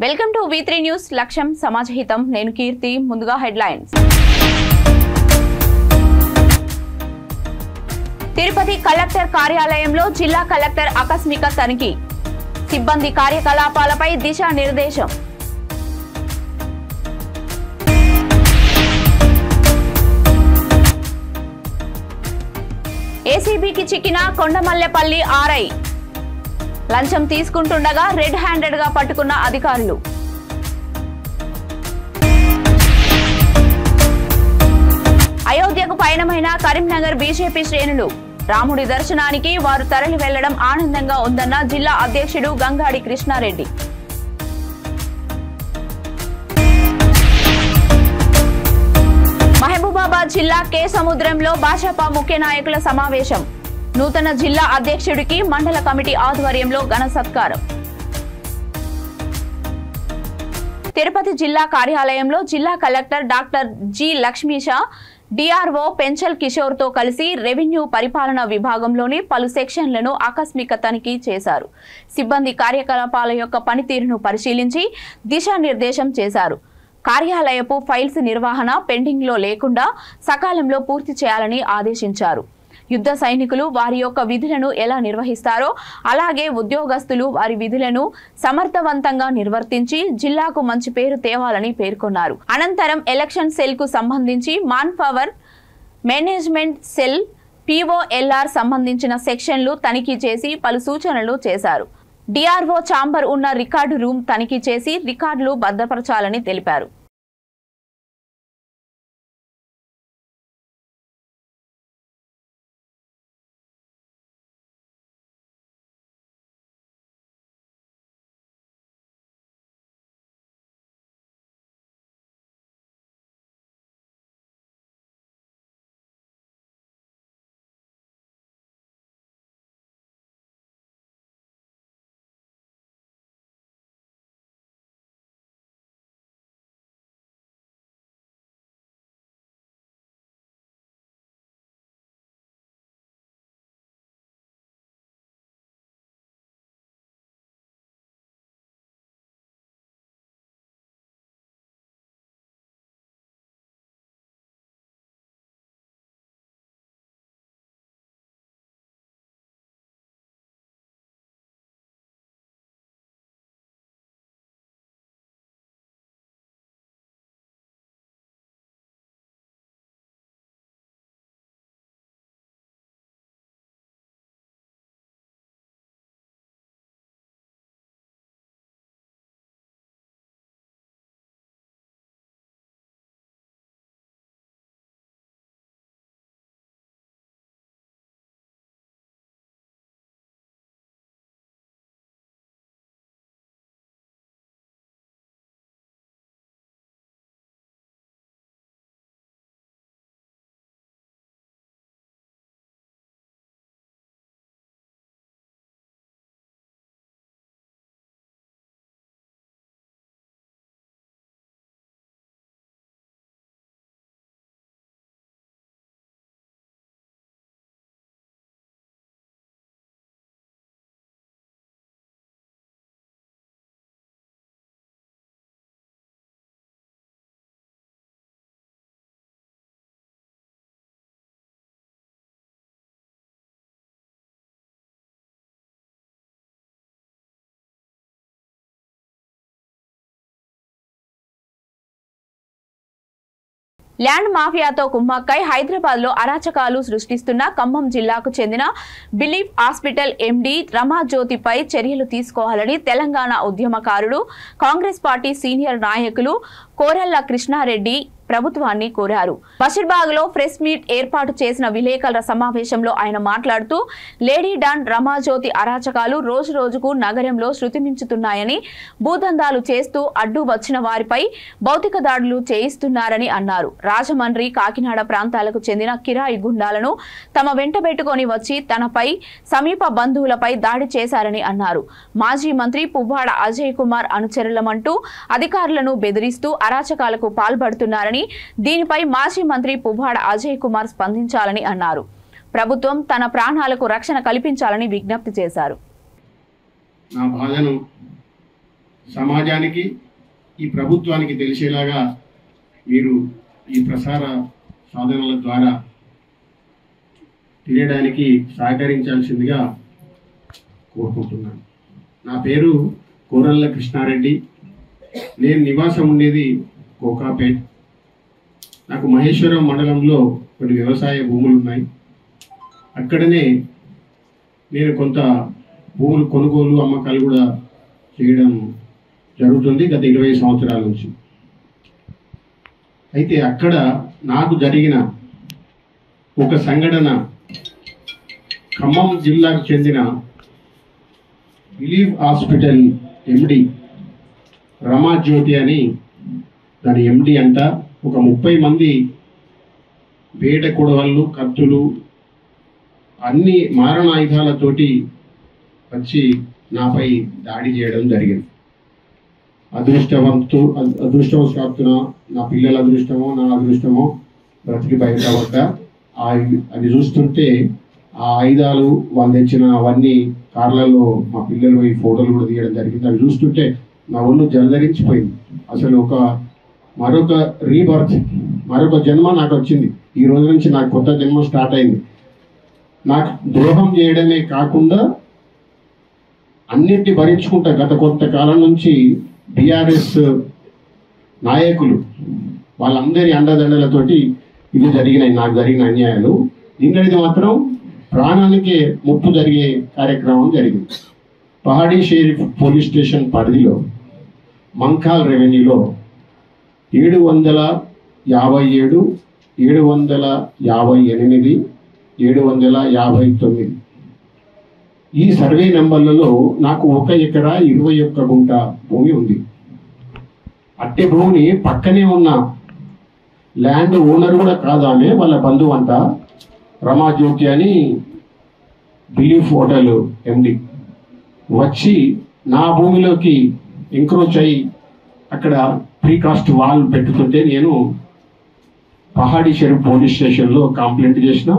Welcome to V3 news లక్ష్యం సమాజహితం నేను కీర్తి ముందుగా హెడ్లైన్స్ తిరుపతి కలెక్టర్ కార్యాలయంలో జిల్లా కలెక్టర్ ఆకస్మిక తనిఖీ సిబ్బంది కార్యకలాపాలపై దిశానిర్దేశం ఏసీబీకి చిక్కిన కొండమల్లెపల్లి ఆర్ఐ లంచం తీసుకుంటుండగా రెడ్ హ్యాండెడ్ గా పట్టుకున్న అధికారులు అయోధ్యకు పయనమైన కరీంనగర్ బీజేపీ శ్రేణులు రాముడి దర్శనానికి వారు తరలి వెళ్లడం ఆనందంగా ఉందన్న జిల్లా అధ్యక్షుడు గంగాడి కృష్ణారెడ్డి మహబూబాబాద్ జిల్లా కే సముద్రంలో భాజపా ముఖ్య నాయకుల సమావేశం నూతన జిల్లా అధ్యక్షుడికి మండల కమిటీ ఆధ్వర్యంలో ఘన సత్కారం తిరుపతి జిల్లా కార్యాలయంలో జిల్లా collector doctor G Lakshmisha DRO Penchal Kishore తో కలిసి రెవెన్యూ పరిపాలన విభాగంలోని పలు సెక్షన్లను ఆకస్మిక తనిఖీ చేశారు. సిబ్బంది కార్యకలాపాల యొక్క పనితీరును పరిశీలించి దిశానిర్దేశం చేశారు. కార్యాలయపు ఫైల్స్ నిర్వహణ పెండింగ్ లో లేకుండా సకాలంలో పూర్తి చేయాలని ఆదేశించారు. యుద్ధ సైనికులు వారి యొక్క విధులను ఎలా నిర్వహిస్తారో అలాగే ఉద్యోగస్తులు వారి విధులను సమర్థవంతంగా నిర్వర్తించి జిల్లాకు మంచి పేరు తేవాలని పేర్కొన్నారు. అనంతరం ఎలక్షన్ సెల్ కు సంబంధించి man power management cell POLR సంబంధించిన సెక్షన్లు తనిఖీ చేసి పలు సూచనలు చేశారు. డిఆర్ఓ ఛాంబర్ ఉన్న రికార్డు రూమ్ తనిఖీ చేసి రికార్డులు భద్రపరచాలని తెలిపారు. ల్యాండ్ మాఫియాతో కుమ్మక్కై హైదరాబాద్ లో అరాచకాలు సృష్టిస్తున్న ఖమ్మం జిల్లాకు చెందిన బిలీఫ్ హాస్పిటల్ ఎండి రమాజ్యోతిపై చర్యలు తీసుకోవాలని తెలంగాణ ఉద్యమకారులు కాంగ్రెస్ పార్టీ సీనియర్ నాయకులు కోరల్ల కృష్ణారెడ్డి ప్రభుత్వాన్ని కోరారు. బషీర్బాగ్ లో ప్రెస్ మీట్ ఏర్పాటు చేసిన విలేకరుల సమావేశంలో ఆయన మాట్లాడుతూ లేడీ డాన్ రమాజ్యోతి అరాచకాలు రోజు రోజుకు నగరంలో శృతిమించుతున్నాయని, భూదందాలు చేస్తూ అడ్డు వచ్చిన వారిపై భౌతిక దాడులు చేయిస్తున్నారని అన్నారు. రాజమండ్రి కాకినాడ ప్రాంతాలకు చెందిన కిరాయి గుండాలను తమ వెంటబెట్టుకొని వచ్చి తనపై సమీప బంధువులపై దాడి చేశారని అన్నారు. మాజీ మంత్రి పువ్వాడ అజయ్ కుమార్ అనుచరులమంటూ అధికారులను బెదిరిస్తూ అరాచకాలకు పాల్పడుతున్నారని, దీనిపై మాజీ మంత్రి పువ్వాడ అజయ్ కుమార్ స్పందించాలని అన్నారు. ప్రభుత్వం తన ప్రాణాలకు రక్షణ కల్పించాలని విజ్ఞప్తి చేశారు. నా బాధను సమాజానికి ఈ ప్రభుత్వానికి తెలిసేలాగా మీరు ఈ ప్రసార సాధనాల ద్వారా తెలియడానికి సహకరించాల్సిందిగా కోరుకుంటున్నాను. నా పేరు కోరల్ల కృష్ణారెడ్డి. నేను నివాసం ఉండేది కోకాపేట్. నాకు మహేశ్వరం మండలంలో కొన్ని వ్యవసాయ భూములు ఉన్నాయి. అక్కడనే నేను కొంత భూములు కొనుగోలు అమ్మకాలు కూడా చేయడం జరుగుతుంది గత 20 సంవత్సరాల నుంచి. అయితే అక్కడ నాకు జరిగిన ఒక సంఘటన ఖమ్మం జిల్లాకు చెందిన బిలీవ్ హాస్పిటల్ ఎండి రమాజ్యోతి అని దాని ఎండి అంట ఒక 30 మంది వేట కొడవళ్ళు, కత్తులు, అన్ని మారణాయుధాలతోటి వచ్చి నాపై దాడి చేయడం జరిగింది. అదృష్టవశాత్తున నా పిల్లల అదృష్టమో నా అదృష్టమో బ్రతికి బయటపడ్డ. అది చూస్తుంటే ఆ ఆయుధాలు వాళ్ళు తెచ్చిన అవన్నీ కార్లలో మా పిల్లలు ఈ ఫోటోలు కూడా తీయడం జరిగింది. అవి చూస్తుంటే నా ఒళ్ళు జలధరించిపోయింది. అసలు మరొక రీబర్త్, మరొక జన్మ నాకు వచ్చింది. ఈ రోజు నుంచి నాకు కొత్త జన్మ స్టార్ట్ అయింది. నాకు ద్రోహం చేయడమే కాకుండా అన్నింటినీ భరించుకుంటా గత కొంతకాలం నుంచి బీఆర్ఎస్ నాయకులు వాళ్ళందరి అండదండలతోటి ఇవి జరిగినాయి, నాకు జరిగిన అన్యాయాలు. నిన్నటిది మాత్రం ప్రాణానికి ముప్పు జరిగే కార్యక్రమం జరిగింది. పహాడీ షరీఫ్ పోలీస్ స్టేషన్ పరిధిలో మంకాల్ రెవెన్యూలో 757, 758, 759 ఈ సర్వే నెంబర్లలో నాకు 1 ఎకరా 21 గుంట భూమి ఉంది. అట్టే భూమిని పక్కనే ఉన్న ల్యాండ్ ఓనర్ కూడా కాదామే, వాళ్ళ బంధువు అంట, రమాజ్యోతి అని బిలీఫ్ హోటల్ ఎండి వచ్చి నా భూమిలోకి ఎంక్రోచ్ అయ్యి అక్కడ ప్రీకాస్ట్ వాల్ పెట్టుతుంటే నేను పహాడీ షరీఫ్ పోలీస్ స్టేషన్లో కంప్లైంట్ చేసిన.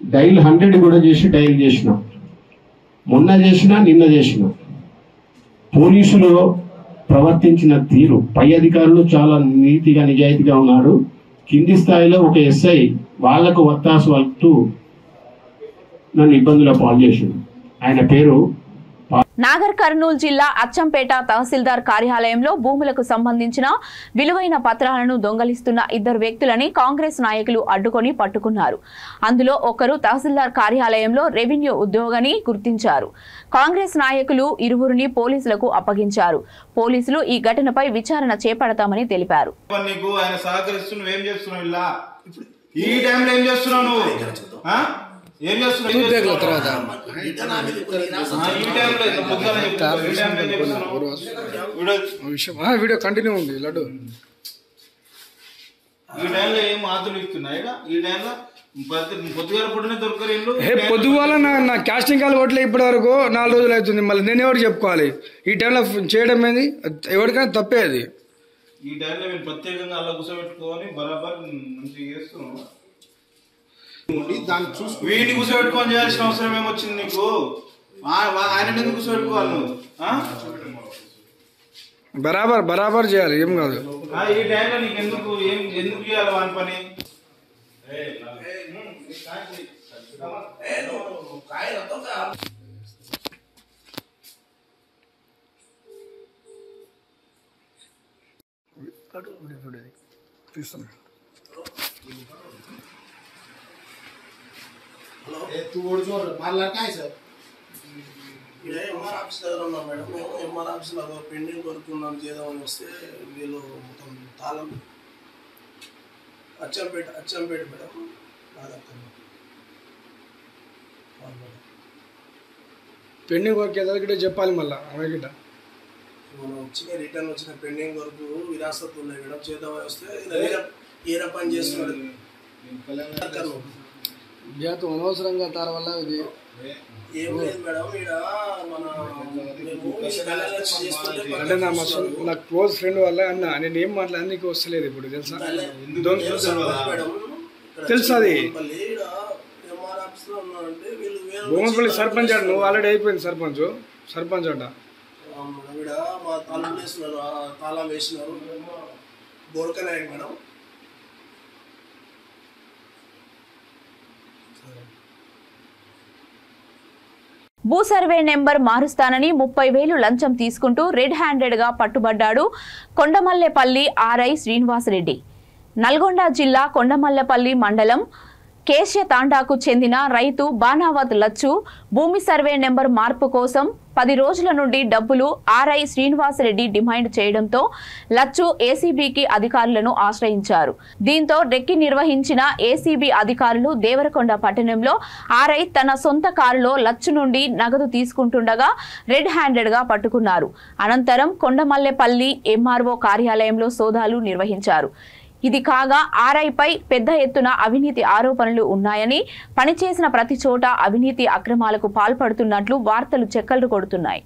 డైల్ 100 కూడా డైల్ చేసిన. మొన్న చేసిన, నిన్న చేసిన. పోలీసులు ప్రవర్తించిన తీరు, పై అధికారులు చాలా నీతిగా నిజాయితీగా ఉన్నారు. కింది స్థాయిలో ఒక ఎస్ఐ వాళ్లకు వత్తాసు వలుపుతూ నన్ను ఇబ్బందుల పాలు చేసింది. ఆయన పేరు నాగర్ కర్నూలు జిల్లా అచ్చంపేట తహసీల్దార్ కార్యాలయంలో భూములకు సంబంధించిన విలువైన పత్రాలను దొంగలిస్తున్న 2 వ్యక్తులని కాంగ్రెస్ నాయకులు అడ్డుకొని పట్టుకున్నారు. అందులో ఒకరు తహసీల్దార్ కార్యాలయంలో రెవెన్యూ ఉద్యోగిని గుర్తించారు. కాంగ్రెస్ నాయకులు ఇరువురిని పోలీసులకు అప్పగించారు. పోలీసులు ఈ ఘటనపై విచారణ చేపడతామని తెలిపారు. వీడియో కంటిన్యూ ఉంది. లడ్డు పొద్దుగాల నా కాస్టింగ్ కాల్ ఓట్లే ఇప్పటి వరకు 4 రోజులు అవుతుంది. మళ్ళీ నేను ఎవరికి చెప్పుకోవాలి? ఈ టైంలో చేయడం ఏంది? ఎవరికైనా తప్పే అది. ఈ టైంలో మీరు ప్రత్యేకంగా అలా కూర్చోబెట్టుకొని బరాబర్ మంచిగా చేస్తున్నాం. వీడిని కూర్చోబెట్టుకొని చేయాల్సిన అవసరం ఏమొచ్చింది నీకు? ఆయన ఎందుకు కూర్చోబెట్టుకోవాలి నువ్వు? బరాబర్ చేయాలి, ఏం కాదు. ఈ టైంలో నీకు ఎందుకు చేయాలి వాని పని? తీస్తాను. तू बोल जो मारला काय सर ఇదే ఎంఆర్ ఆఫీస్ దగ్గర ఉన్నాం మేడం. మేము ఎంఆర్ ఆఫీస్లో పెండింగ్ వర్క్ ఉన్నాం చేద్దామని వస్తే వీళ్ళు మొత్తం తాళం అచ్చంపేట మేడం. పెండింగ్ వర్క్ ఏదో చెప్పాలి మళ్ళీ ఆమె గిట్ట. మనం రిటర్న్ వచ్చిన పెండింగ్ వర్క్ విరాసత్ ఉన్నాయి మేడం, చేద్దామని వస్తే ఏర పని చేస్తున్నాడు. అనవసరంగా తార వల్ల ఇది ఏం లేదు మేడం. అంటే నా క్లోజ్ ఫ్రెండ్ వల్ల అన్న నేను ఏం మాట్లాడి నీకు వస్తలేదు ఇప్పుడు తెలుసా? తెలుసు అది భూమపల్లి సర్పంచ్ అంట. నువ్వు ఆల్రెడీ అయిపోయింది సర్పంచ్ అంట. ఈడ మా తాళం వేస్తున్నారు, తాళం వేసినారు బోర్కనాయక్ మేడం. భూ సర్వే నెంబర్ మారుస్తానని 30,000 లంచం తీసుకుంటూ రెడ్ హ్యాండెడ్ గా పట్టుబడ్డాడు కొండమల్లేపల్లి ఆర్ఐ శ్రీనివాసరెడ్డి. నల్గొండ జిల్లా కొండమల్లేపల్లి మండలం కేశ్యతాండాకు చెందిన రైతు బానావత్ లచ్చు భూమి సర్వే నెంబర్ మార్పు కోసం 10 రోజుల నుండి డబ్బులు ఆర్ఐ శ్రీనివాసరెడ్డి డిమాండ్ చేయడంతో లచ్చు ఏసీబీకి అధికారులను ఆశ్రయించారు. దీంతో రెక్కి నిర్వహించిన ఏసీబీ అధికారులు దేవరకొండ పట్టణంలో ఆర్ఐ తన సొంత కారులో లచ్చు నుండి నగదు తీసుకుంటుండగా రెడ్ హ్యాండెడ్ గా పట్టుకున్నారు. అనంతరం కొండమల్లేపల్లి ఎంఆర్ఓ కార్యాలయంలో సోదాలు నిర్వహించారు. ఇది కాగా ఆర్ఐపై పెద్ద ఎత్తున అవినీతి ఆరోపణలు ఉన్నాయని, పనిచేసిన ప్రతి చోట అవినీతి అక్రమాలకు పాల్పడుతున్నట్లు వార్తలు చెక్కలు కొడుతున్నాయి.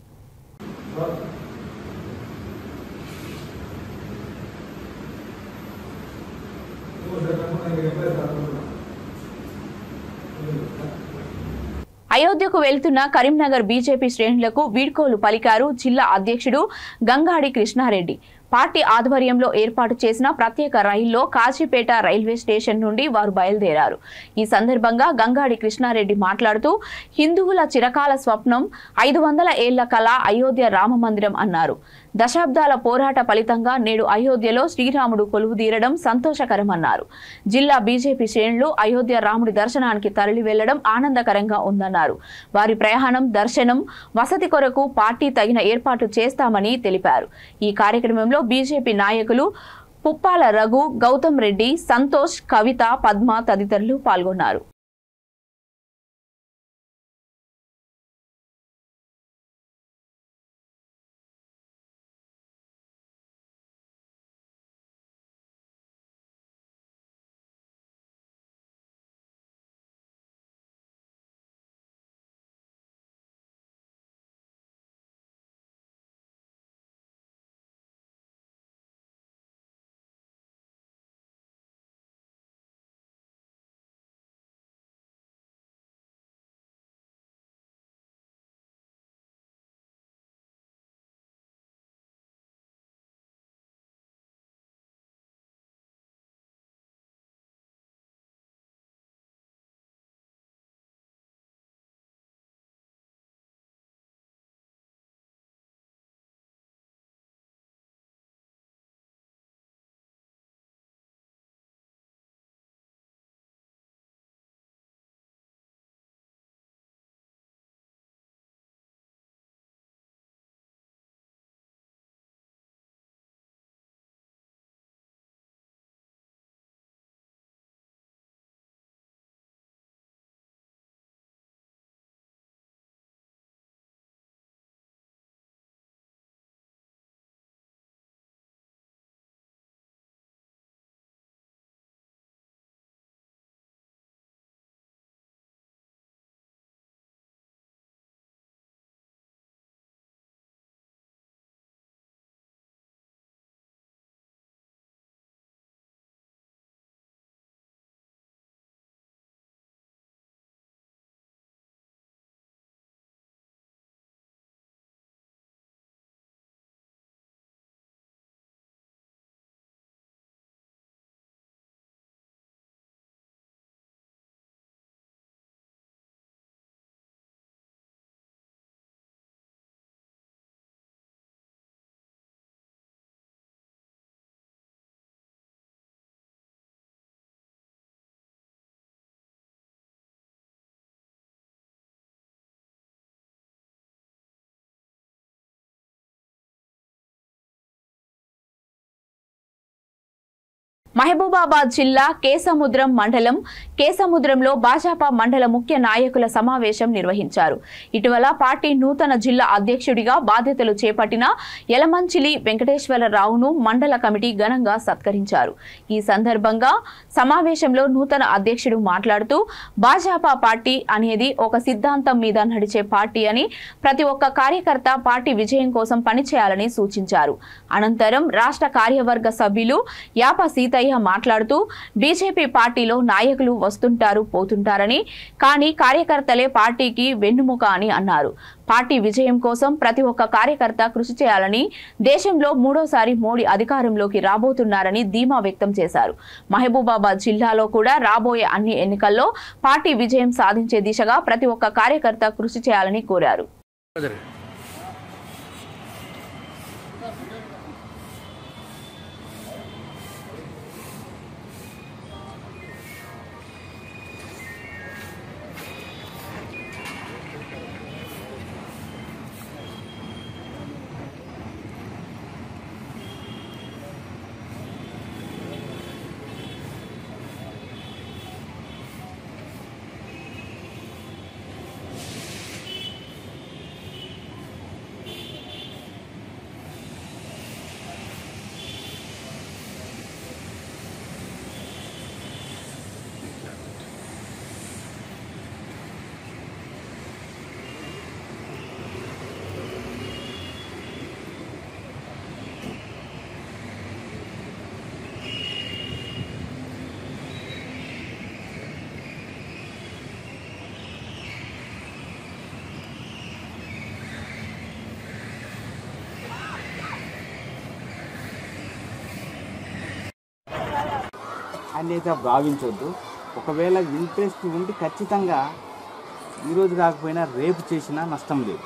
అయోధ్యకు వెళ్తున్న కరీంనగర్ బీజేపీ శ్రేణులకు వీడ్కోలు పలికారు జిల్లా అధ్యక్షుడు గంగాడి కృష్ణారెడ్డి. పార్టీ ఆధ్వర్యంలో ఏర్పాటు చేసిన ప్రత్యేక రైల్లో కాజీపేట రైల్వే స్టేషన్ నుండి వారు బయలుదేరారు. ఈ సందర్భంగా గంగాడి కృష్ణారెడ్డి మాట్లాడుతూ హిందువుల చిరకాల స్వప్నం 500 ఏళ్ల కళ అయోధ్య రామ మందిరం అన్నారు. దశాబ్దాల పోరాట ఫలితంగా నేడు అయోధ్యలో శ్రీరాముడు కొలువుదీరడం సంతోషకరమన్నారు. జిల్లా బీజేపీ శ్రేణులు అయోధ్య రాముడి దర్శనానికి తరలి వెళ్లడం ఆనందకరంగా ఉందన్నారు. వారి ప్రయాణం, దర్శనం, వసతి కొరకు పార్టీ తగిన ఏర్పాటు చేస్తామని తెలిపారు. ఈ కార్యక్రమంలో బీజేపీ నాయకులు పుప్పాల రఘు, గౌతమ్ రెడ్డి, సంతోష్, కవిత, పద్మ తదితరులు పాల్గొన్నారు. మహబూబాబాద్ జిల్లా కేసముద్రం మండలం కేసముద్రంలో భాజపా మండల ముఖ్య నాయకుల సమావేశం నిర్వహించారు. ఇటీవల పార్టీ నూతన జిల్లా అధ్యక్షుడిగా బాధ్యతలు చేపట్టిన యలమంచిలి వెంకటేశ్వరరావును మండల కమిటీ ఘనంగా సత్కరించారు. ఈ సందర్భంగా సమావేశంలో నూతన అధ్యక్షుడు మాట్లాడుతూ భాజపా పార్టీ అనేది ఒక సిద్ధాంతం మీద నడిచే పార్టీ అని, ప్రతి ఒక్క కార్యకర్త పార్టీ విజయం కోసం పనిచేయాలని సూచించారు. అనంతరం రాష్ట్ర కార్యవర్గ సభ్యులు యాప సీతయ్య రంగయ్య మాట్లాడుతూ బీజేపీ పార్టీలో నాయకులు వస్తుంటారు పోతుంటారని, కానీ కార్యకర్తలే పార్టీకి వెన్నుముక అని అన్నారు. పార్టీ విజయం కోసం ప్రతి ఒక్క కార్యకర్త కృషి చేయాలని, దేశంలో మూడోసారి మోడీ అధికారంలోకి రాబోతున్నారని ధీమా వ్యక్తం చేశారు. మహబూబాబాద్ జిల్లాలో కూడా రాబోయే అన్ని ఎన్నికల్లో పార్టీ విజయం సాధించే దిశగా ప్రతి ఒక్క కార్యకర్త కృషి చేయాలని కోరారు. అనేది భావించొద్దు. ఒకవేళ ఇంట్రెస్ట్ ఉండి ఖచ్చితంగా ఈరోజు కాకపోయినా రేపు చేసినా నష్టం లేదు.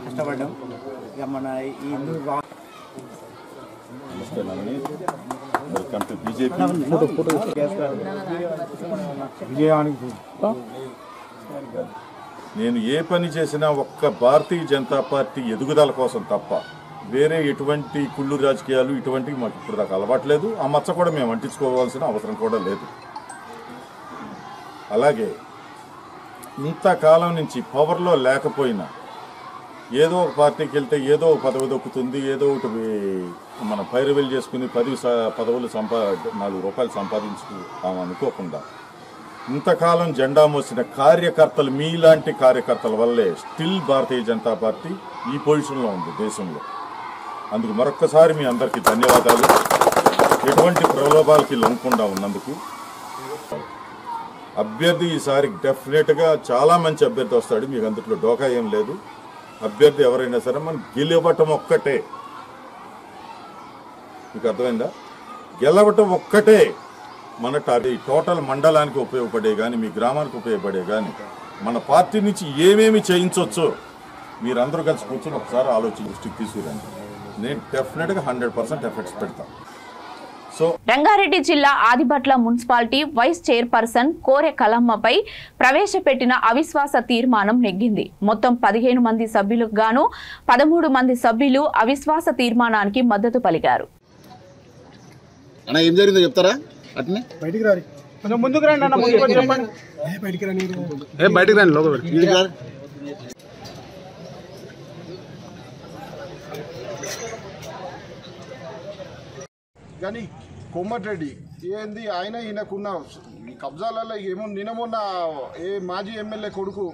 కష్టపడ్డాం ఇక మన ఈ వెల్కమ్ టు బీజేపీ. విజయానికి నేను ఏ పని చేసినా ఒక్క భారతీయ జనతా పార్టీ ఎదుగుదల కోసం తప్ప వేరే ఎటువంటి కుళ్ళు రాజకీయాలు ఇటువంటివి మాకు ఇప్పుడు దాకా అలవాట్లేదు. ఆ మచ్చ కూడా మేము అంటించుకోవాల్సిన అవసరం కూడా లేదు. అలాగే ఇంతకాలం నుంచి పవర్లో లేకపోయినా ఏదో ఒక పార్టీకి వెళ్తే ఏదో ఒక పదవి దొక్కుతుంది, ఏదో ఒకటి మనం పైరువేలు చేసుకుని పదవులు 4 రూపాయలు సంపాదించుకుంటాం అనుకోకుండా ఇంతకాలం జెండా మోసిన కార్యకర్తలు, మీలాంటి కార్యకర్తల వల్లే స్టిల్ భారతీయ జనతా పార్టీ ఈ పొజిషన్లో ఉంది దేశంలో. అందుకు మరొక్కసారి మీ అందరికీ ధన్యవాదాలు. ఎటువంటి ప్రలోభాలకి లొంగకుండా ఉన్నందుకు. అభ్యర్థి ఈసారి డెఫినెట్గా చాలా మంచి అభ్యర్థి వస్తాడు, మీకు అందులో డోకా ఏం లేదు. అభ్యర్థి ఎవరైనా సరే మనం గెలవటం ఒక్కటే, మీకు అర్థమైందా? గెలవటం ఒక్కటే మన టోటల్ మండలానికి ఉపయోగపడే కానీ మీ గ్రామానికి ఉపయోగపడే కానీ మన పార్టీ నుంచి ఏమేమి చేయించవచ్చో మీరందరూ కలిసి కూర్చొని ఒకసారి ఆలోచన దృష్టికి తీసుకురండి. నేను డెఫినెట్గా 100% ఎఫర్ట్స్ పెడతాను. రంగారెడ్డి జిల్లా ఆదిబట్ల మున్సిపాలిటీ వైస్ చైర్పర్సన్ కోరె కలమ్మపై ప్రవేశపెట్టిన అవిశ్వాస తీర్మానం నెగ్గింది. మొత్తం 15 మంది సభ్యులకు గాను 13 మంది సభ్యులు అవిశ్వాస తీర్మానానికి మద్దతు పలికారు. ఏం జరిగిందో చెప్తారా? అట్నే బయటికి రారి, కొంచెం ముందుకు రండి అన్న, ముందుకు వచ్చి చెప్పండి. బయటికి రండి, లోపల కానీ కోమటిరెడ్డి ఏంది ఆయన ఈయనకున్న కబ్జాలలో ఏమో నిన్నమొన్న మాజీ ఎమ్మెల్యే కొడుకు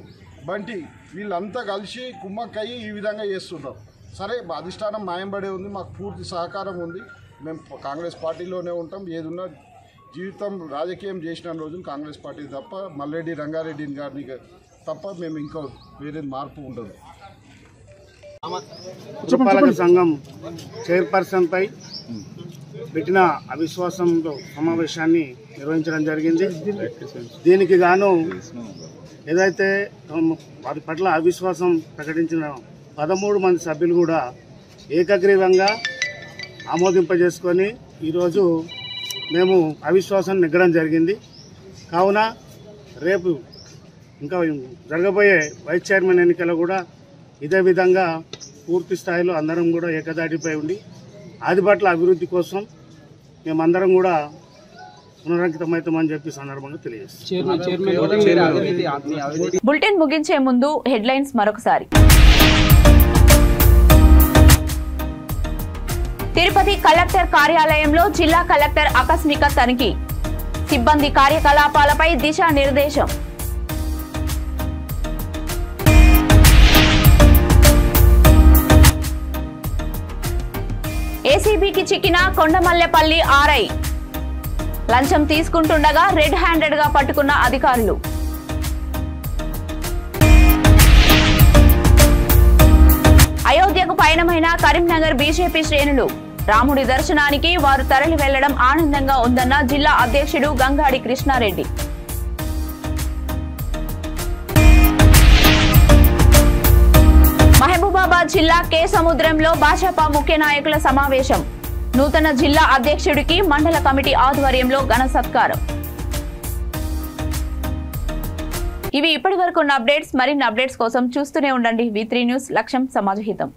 బంటి వీళ్ళంతా కలిసి కుమ్మక్కయ్యి ఈ విధంగా చేస్తున్నారు. సరే అధిష్టానం మాయంబడే ఉంది, మాకు పూర్తి సహకారం ఉంది, మేము కాంగ్రెస్ పార్టీలోనే ఉంటాం. ఏదున్నా జీవితం రాజకీయం చేసిన రోజులు కాంగ్రెస్ పార్టీ తప్ప మల్లెడ్డి రంగారెడ్డి గారిని తప్ప మేము ఇంకా వేరే మార్పు ఉండదు. పురపాలక సంఘం చైర్పర్సన్పై పెట్టిన అవిశ్వాసంలో సమావేశాన్ని నిర్వహించడం జరిగింది. దీనికి గాను ఏదైతే వారి పట్ల అవిశ్వాసం ప్రకటించిన 13 మంది సభ్యులు కూడా ఏకగ్రీవంగా ఆమోదింపజేసుకొని ఈరోజు మేము అవిశ్వాసం నెగ్గడం జరిగింది. కావున రేపు ఇంకా జరగబోయే వైస్ చైర్మన్ ఎన్నికలు కూడా ఇదే విధంగా పూర్తి స్థాయిలో అందరం కూడా ఏకదాటిపై ఉండి ఆదిబట్ల అభివృద్ధి కోసం మేమందరం కూడా పునరంకితమవుతామని చెప్పి సందర్భంగా తెలియజేస్తాం. బులెటిన్ ముగించే ముందు హెడ్లైన్స్ మరొకసారి. తిరుపతి కలెక్టర్ కార్యాలయంలో జిల్లా కలెక్టర్ ఆకస్మిక తనిఖీ, సిబ్బంది కార్యకలాపాలపై దిశానిర్దేశం. ఏసీబీకి చిక్కిన కొండమల్లెపల్లి ఆర్ఐ లంచం తీసుకుంటుండగా రెడ్ హ్యాండెడ్ గా పట్టుకున్న అధికారులు. అయోధ్యకు పయనమైన కరీంనగర్ బీజేపీ శ్రేణులు. రాముడి దర్శనానికి వారు తరలి వెళ్లడం ఆనందంగా ఉందన్న జిల్లా అధ్యక్షుడు గంగాడి కృష్ణారెడ్డి. మహబూబాబాద్ జిల్లా కే సముద్రంలో భాజపా ముఖ్య నాయకుల సమావేశం. నూతన జిల్లా అధ్యక్షుడికి మండల కమిటీ ఆధ్వర్యంలో ఘన సత్కారం. ఇవి ఇప్పటి వరకు ఉన్న అప్డేట్స్. మరిన్ని అప్డేట్స్ కోసం చూస్తూనే ఉండండి V3 న్యూస్. లక్ష్యం సమాజహితం.